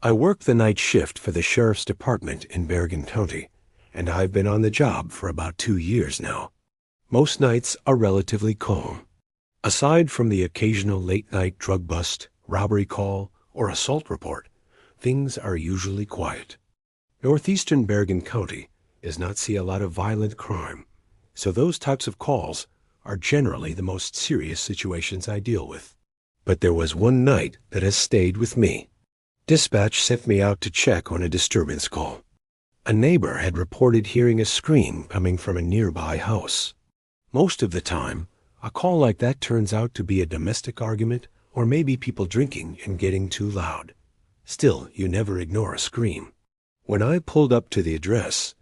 I work the night shift for the sheriff's department in Bergen County, and I've been on the job for about 2 years now. Most nights are relatively calm. Aside from the occasional late-night drug bust, robbery call, or assault report, things are usually quiet. Northeastern Bergen County does not see a lot of violent crime, so those types of calls are generally the most serious situations I deal with. But there was one night that has stayed with me. Dispatch sent me out to check on a disturbance call. A neighbor had reported hearing a scream coming from a nearby house. Most of the time, a call like that turns out to be a domestic argument or maybe people drinking and getting too loud. Still, you never ignore a scream. When I pulled up to the address,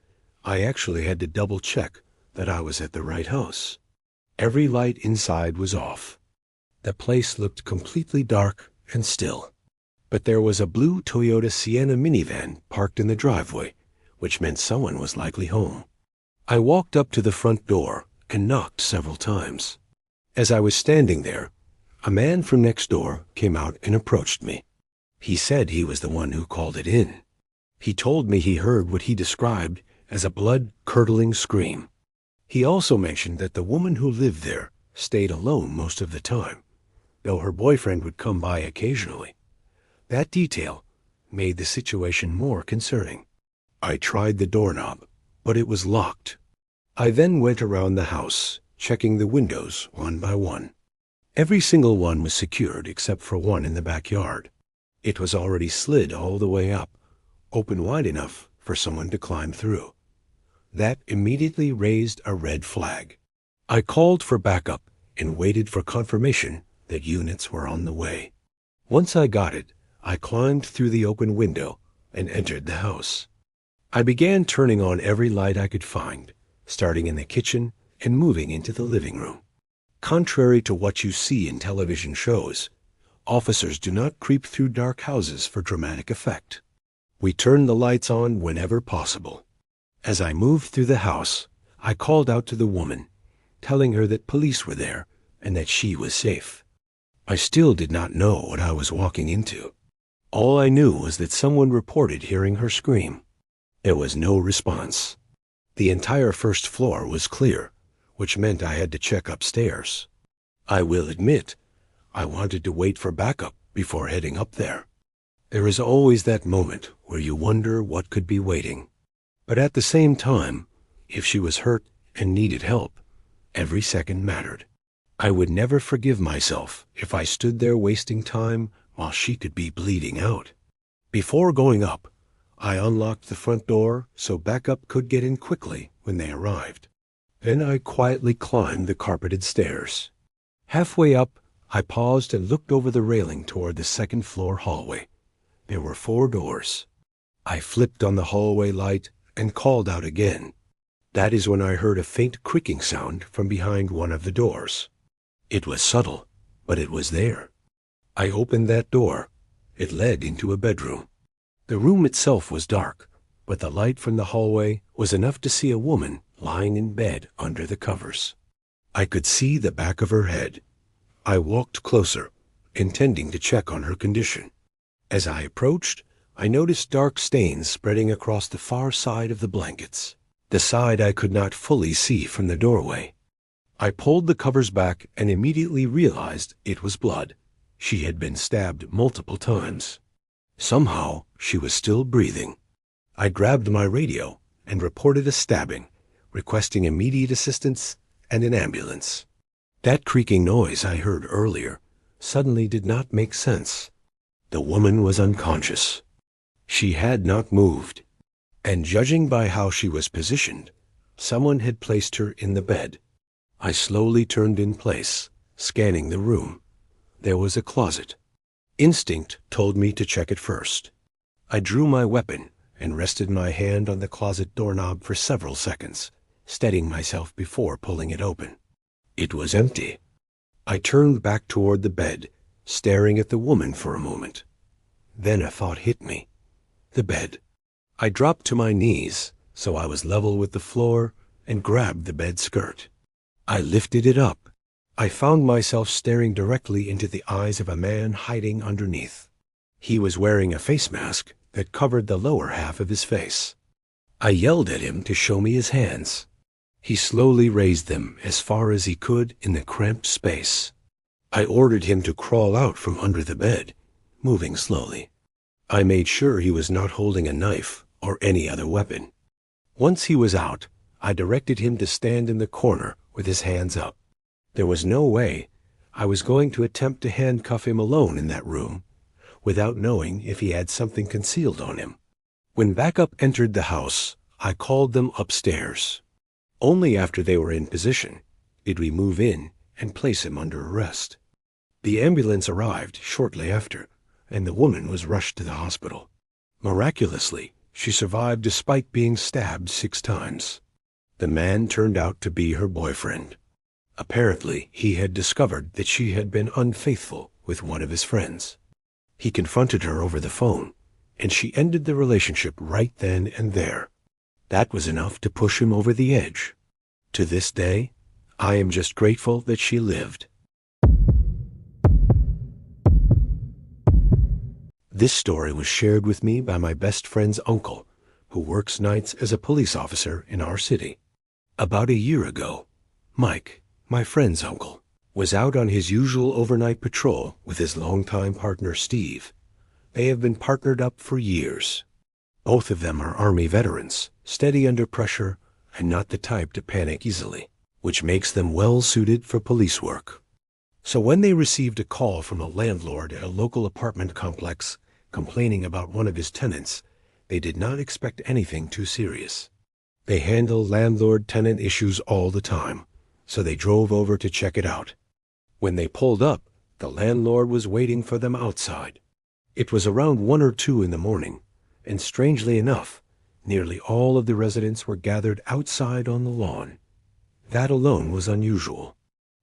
I actually had to double-check that I was at the right house. Every light inside was off. The place looked completely dark and still. But there was a blue Toyota Sienna minivan parked in the driveway, which meant someone was likely home. I walked up to the front door and knocked several times. As I was standing there, a man from next door came out and approached me. He said he was the one who called it in. He told me he heard what he described as a blood-curdling scream. He also mentioned that the woman who lived there stayed alone most of the time, though her boyfriend would come by occasionally. That detail made the situation more concerning. I tried the doorknob, but it was locked. I then went around the house, checking the windows one by one. Every single one was secured except for one in the backyard. It was already slid all the way up, open wide enough for someone to climb through. That immediately raised a red flag. I called for backup and waited for confirmation that units were on the way. Once I got it, I climbed through the open window and entered the house. I began turning on every light I could find, starting in the kitchen and moving into the living room. Contrary to what you see in television shows, officers do not creep through dark houses for dramatic effect. We turn the lights on whenever possible. As I moved through the house, I called out to the woman, telling her that police were there and that she was safe. I still did not know what I was walking into. All I knew was that someone reported hearing her scream. There was no response. The entire first floor was clear, which meant I had to check upstairs. I will admit, I wanted to wait for backup before heading up there. There is always that moment where you wonder what could be waiting. But at the same time, if she was hurt and needed help, every second mattered. I would never forgive myself if I stood there wasting time while she could be bleeding out. Before going up, I unlocked the front door so backup could get in quickly when they arrived. Then I quietly climbed the carpeted stairs. Halfway up, I paused and looked over the railing toward the second-floor hallway. There were 4 doors. I flipped on the hallway light and called out again. That is when I heard a faint creaking sound from behind one of the doors. It was subtle, but it was there. I opened that door. It led into a bedroom. The room itself was dark, but the light from the hallway was enough to see a woman lying in bed under the covers. I could see the back of her head. I walked closer, intending to check on her condition. As I approached, I noticed dark stains spreading across the far side of the blankets, the side I could not fully see from the doorway. I pulled the covers back and immediately realized it was blood. She had been stabbed multiple times. Somehow, she was still breathing. I grabbed my radio and reported a stabbing, requesting immediate assistance and an ambulance. That creaking noise I heard earlier suddenly did not make sense. The woman was unconscious. She had not moved, and judging by how she was positioned, someone had placed her in the bed. I slowly turned in place, scanning the room. There was a closet. Instinct told me to check it first. I drew my weapon and rested my hand on the closet doorknob for several seconds, steadying myself before pulling it open. It was empty. I turned back toward the bed, staring at the woman for a moment. Then a thought hit me. The bed. I dropped to my knees, so I was level with the floor, and grabbed the bed skirt. I lifted it up. I found myself staring directly into the eyes of a man hiding underneath. He was wearing a face mask that covered the lower half of his face. I yelled at him to show me his hands. He slowly raised them as far as he could in the cramped space. I ordered him to crawl out from under the bed, moving slowly. I made sure he was not holding a knife or any other weapon. Once he was out, I directed him to stand in the corner with his hands up. There was no way I was going to attempt to handcuff him alone in that room without knowing if he had something concealed on him. When backup entered the house, I called them upstairs. Only after they were in position did we move in and place him under arrest. The ambulance arrived shortly after, and the woman was rushed to the hospital. Miraculously, she survived despite being stabbed 6 times. The man turned out to be her boyfriend. Apparently, he had discovered that she had been unfaithful with one of his friends. He confronted her over the phone, and she ended the relationship right then and there. That was enough to push him over the edge. To this day, I am just grateful that she lived. This story was shared with me by my best friend's uncle, who works nights as a police officer in our city. About a year ago, Mike, my friend's uncle, was out on his usual overnight patrol with his longtime partner Steve. They have been partnered up for years. Both of them are Army veterans, steady under pressure, and not the type to panic easily, which makes them well suited for police work. So when they received a call from a landlord at a local apartment complex complaining about one of his tenants, they did not expect anything too serious. They handle landlord-tenant issues all the time, so they drove over to check it out. When they pulled up, the landlord was waiting for them outside. It was around 1 or 2 in the morning, and strangely enough, nearly all of the residents were gathered outside on the lawn. That alone was unusual.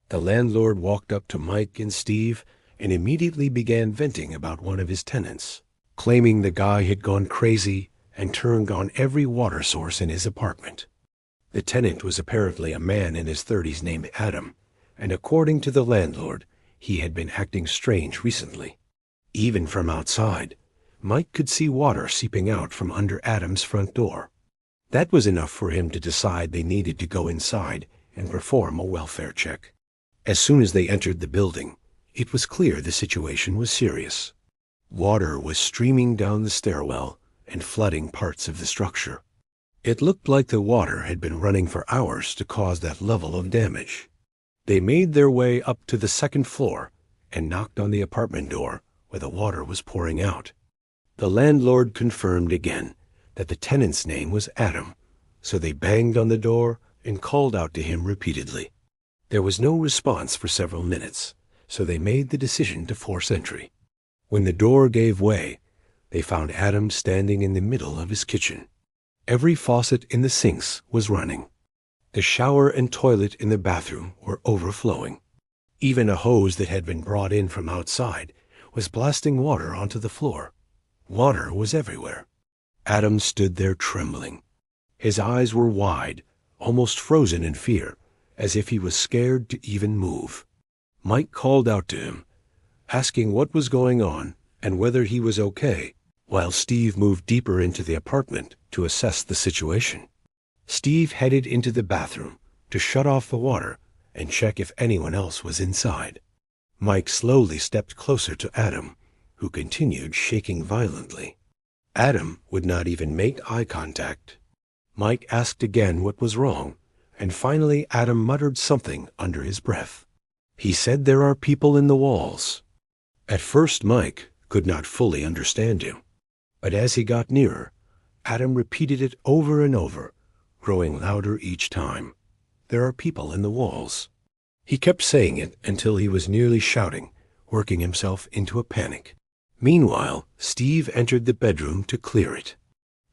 The landlord walked up to Mike and Steve and immediately began venting about one of his tenants, claiming the guy had gone crazy and turned on every water source in his apartment. The tenant was apparently a man in his 30s named Adam, and according to the landlord, he had been acting strange recently. Even from outside, Mike could see water seeping out from under Adam's front door. That was enough for him to decide they needed to go inside and perform a welfare check. As soon as they entered the building, it was clear the situation was serious. Water was streaming down the stairwell and flooding parts of the structure. It looked like the water had been running for hours to cause that level of damage. They made their way up to the 2nd floor and knocked on the apartment door where the water was pouring out. The landlord confirmed again that the tenant's name was Adam, so they banged on the door and called out to him repeatedly. There was no response for several minutes, so they made the decision to force entry. When the door gave way, they found Adam standing in the middle of his kitchen. Every faucet in the sinks was running. The shower and toilet in the bathroom were overflowing. Even a hose that had been brought in from outside was blasting water onto the floor. Water was everywhere. Adam stood there trembling. His eyes were wide, almost frozen in fear, as if he was scared to even move. Mike called out to him, asking what was going on and whether he was okay, while Steve moved deeper into the apartment to assess the situation. Steve headed into the bathroom to shut off the water and check if anyone else was inside. Mike slowly stepped closer to Adam, who continued shaking violently. Adam would not even make eye contact. Mike asked again what was wrong, and finally Adam muttered something under his breath. He said there are people in the walls. At first Mike could not fully understand him, but as he got nearer, Adam repeated it over and over, growing louder each time. There are people in the walls. He kept saying it until he was nearly shouting, working himself into a panic. Meanwhile, Steve entered the bedroom to clear it.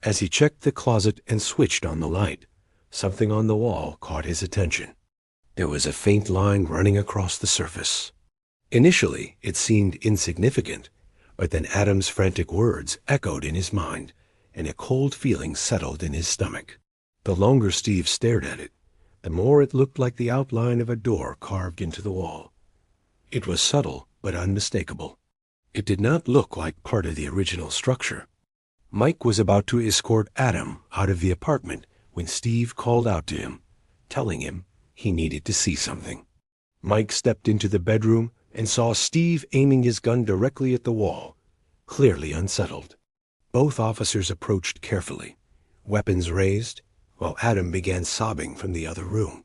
As he checked the closet and switched on the light, something on the wall caught his attention. There was a faint line running across the surface. Initially, it seemed insignificant, but then Adam's frantic words echoed in his mind, and a cold feeling settled in his stomach. The longer Steve stared at it, the more it looked like the outline of a door carved into the wall. It was subtle but unmistakable. It did not look like part of the original structure. Mike was about to escort Adam out of the apartment when Steve called out to him, telling him he needed to see something. Mike stepped into the bedroom and saw Steve aiming his gun directly at the wall, clearly unsettled. Both officers approached carefully, weapons raised, while Adam began sobbing from the other room.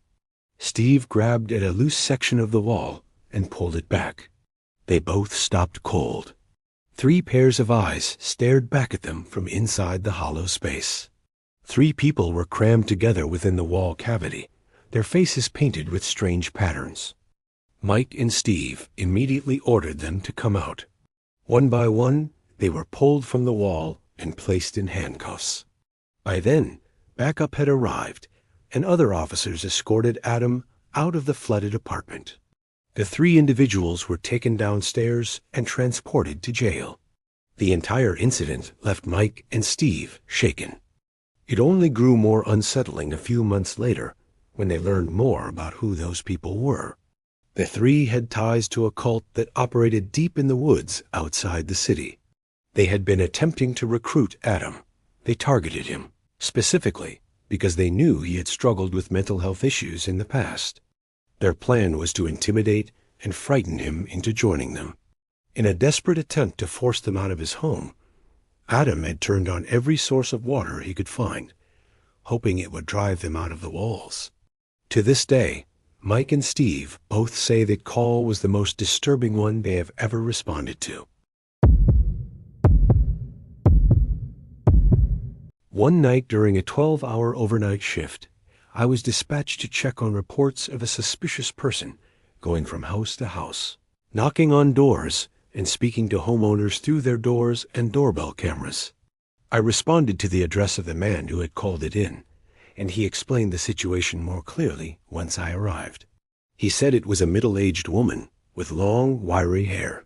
Steve grabbed at a loose section of the wall and pulled it back. They both stopped cold. 3 pairs of eyes stared back at them from inside the hollow space. 3 people were crammed together within the wall cavity, their faces painted with strange patterns. Mike and Steve immediately ordered them to come out. One by one, they were pulled from the wall and placed in handcuffs. By then, backup had arrived, and other officers escorted Adam out of the flooded apartment. The 3 individuals were taken downstairs and transported to jail. The entire incident left Mike and Steve shaken. It only grew more unsettling a few months later when they learned more about who those people were. The 3 had ties to a cult that operated deep in the woods outside the city. They had been attempting to recruit Adam. They targeted him, specifically because they knew he had struggled with mental health issues in the past. Their plan was to intimidate and frighten him into joining them. In a desperate attempt to force them out of his home, Adam had turned on every source of water he could find, hoping it would drive them out of the walls. To this day, Mike and Steve both say that call was the most disturbing one they have ever responded to. One night during a 12-hour overnight shift, I was dispatched to check on reports of a suspicious person going from house to house, knocking on doors and speaking to homeowners through their doors and doorbell cameras. I responded to the address of the man who had called it in, and he explained the situation more clearly once I arrived. He said it was a middle-aged woman with long, wiry hair.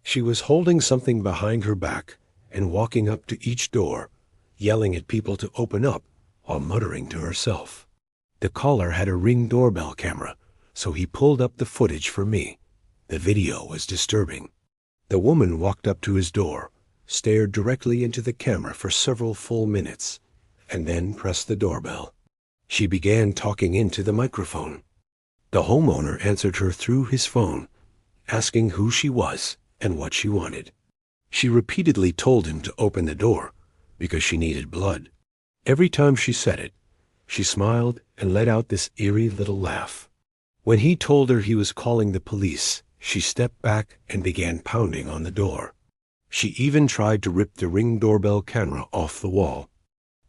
She was holding something behind her back and walking up to each door, yelling at people to open up while muttering to herself. The caller had a Ring doorbell camera, so he pulled up the footage for me. The video was disturbing. The woman walked up to his door, stared directly into the camera for several full minutes, and then pressed the doorbell. She began talking into the microphone. The homeowner answered her through his phone, asking who she was and what she wanted. She repeatedly told him to open the door because she needed blood. Every time she said it, she smiled and let out this eerie little laugh. When he told her he was calling the police, she stepped back and began pounding on the door. She even tried to rip the Ring doorbell camera off the wall.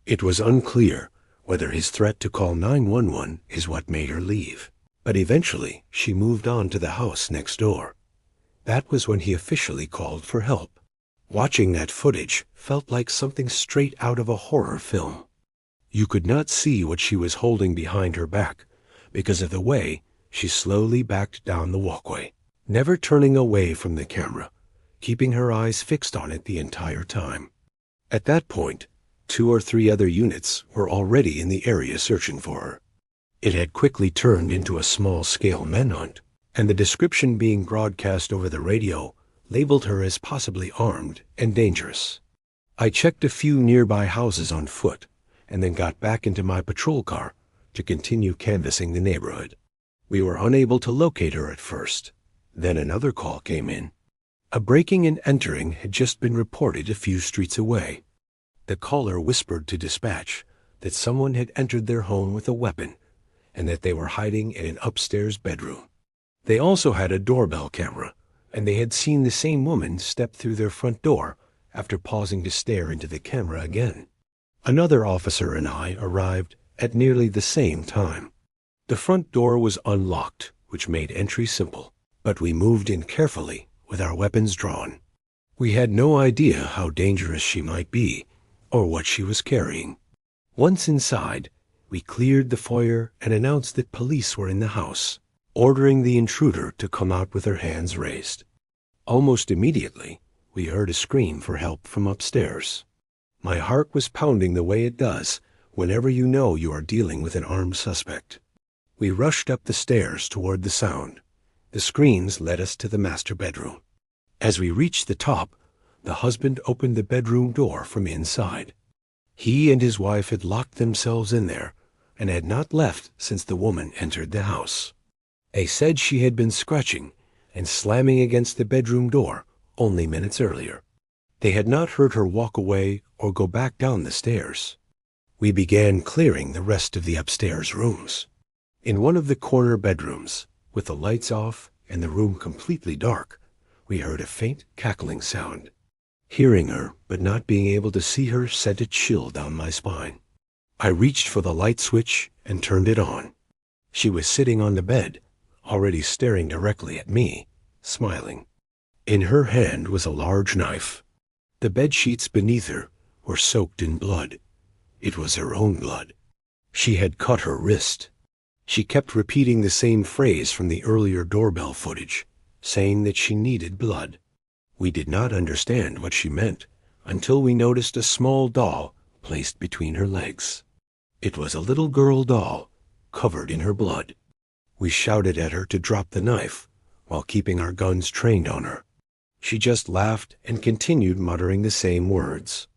It was unclear whether his threat to call 911 is what made her leave, but eventually she moved on to the house next door. That was when he officially called for help. Watching that footage felt like something straight out of a horror film. You could not see what she was holding behind her back because of the way she slowly backed down the walkway, never turning away from the camera, keeping her eyes fixed on it the entire time. At that point, 2 or 3 other units were already in the area searching for her. It had quickly turned into a small-scale manhunt, and the description being broadcast over the radio labeled her as possibly armed and dangerous. I checked a few nearby houses on foot, and then got back into my patrol car to continue canvassing the neighborhood. We were unable to locate her at first. Then another call came in. A breaking and entering had just been reported a few streets away. The caller whispered to dispatch that someone had entered their home with a weapon and that they were hiding in an upstairs bedroom. They also had a doorbell camera, and they had seen the same woman step through their front door after pausing to stare into the camera again. Another officer and I arrived at nearly the same time. The front door was unlocked, which made entry simple, but we moved in carefully with our weapons drawn. We had no idea how dangerous she might be or what she was carrying. Once inside, we cleared the foyer and announced that police were in the house, ordering the intruder to come out with her hands raised. Almost immediately, we heard a scream for help from upstairs. My heart was pounding the way it does whenever you know you are dealing with an armed suspect. We rushed up the stairs toward the sound. The screams led us to the master bedroom. As we reached the top, the husband opened the bedroom door from inside. He and his wife had locked themselves in there and had not left since the woman entered the house. They said she had been scratching and slamming against the bedroom door only minutes earlier. They had not heard her walk away or go back down the stairs. We began clearing the rest of the upstairs rooms. In one of the corner bedrooms, with the lights off and the room completely dark, we heard a faint cackling sound. Hearing her, but not being able to see her, sent a chill down my spine. I reached for the light switch and turned it on. She was sitting on the bed, already staring directly at me, smiling. In her hand was a large knife. The bed sheets beneath her were soaked in blood. It was her own blood. She had cut her wrist. She kept repeating the same phrase from the earlier doorbell footage, saying that she needed blood. We did not understand what she meant until we noticed a small doll placed between her legs. It was a little girl doll, covered in her blood. We shouted at her to drop the knife, while keeping our guns trained on her. She just laughed and continued muttering the same words.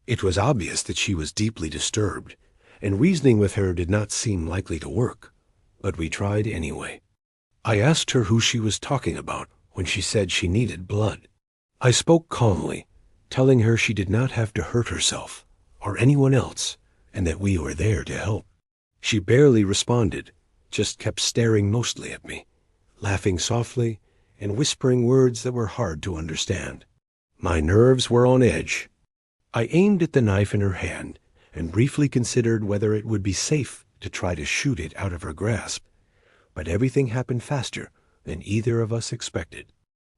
It was obvious that she was deeply disturbed, and reasoning with her did not seem likely to work, but we tried anyway. I asked her who she was talking about when she said she needed blood. I spoke calmly, telling her she did not have to hurt herself or anyone else, and that we were there to help. She barely responded, just kept staring mostly at me, laughing softly and whispering words that were hard to understand. My nerves were on edge. I aimed at the knife in her hand and briefly considered whether it would be safe to try to shoot it out of her grasp, but everything happened faster than either of us expected.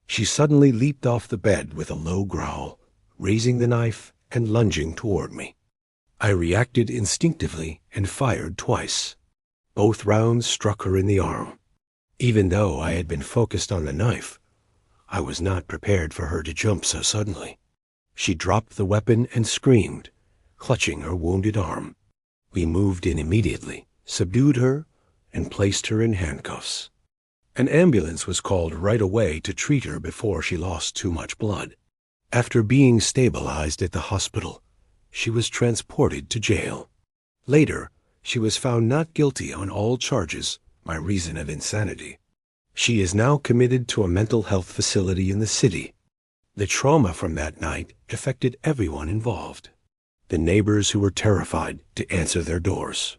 She suddenly leaped off the bed with a low growl, raising the knife and lunging toward me. I reacted instinctively and fired twice. Both rounds struck her in the arm. Even though I had been focused on the knife, I was not prepared for her to jump so suddenly. She dropped the weapon and screamed, clutching her wounded arm. We moved in immediately, subdued her, and placed her in handcuffs. An ambulance was called right away to treat her before she lost too much blood. After being stabilized at the hospital, she was transported to jail. Later, she was found not guilty on all charges by reason of insanity. She is now committed to a mental health facility in the city. The trauma from that night affected everyone involved. The neighbors who were terrified to answer their doors.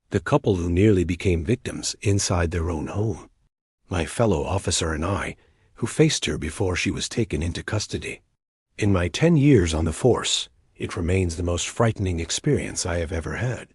The couple who nearly became victims inside their own home. My fellow officer and I, who faced her before she was taken into custody. In my 10 years on the force, it remains the most frightening experience I have ever had.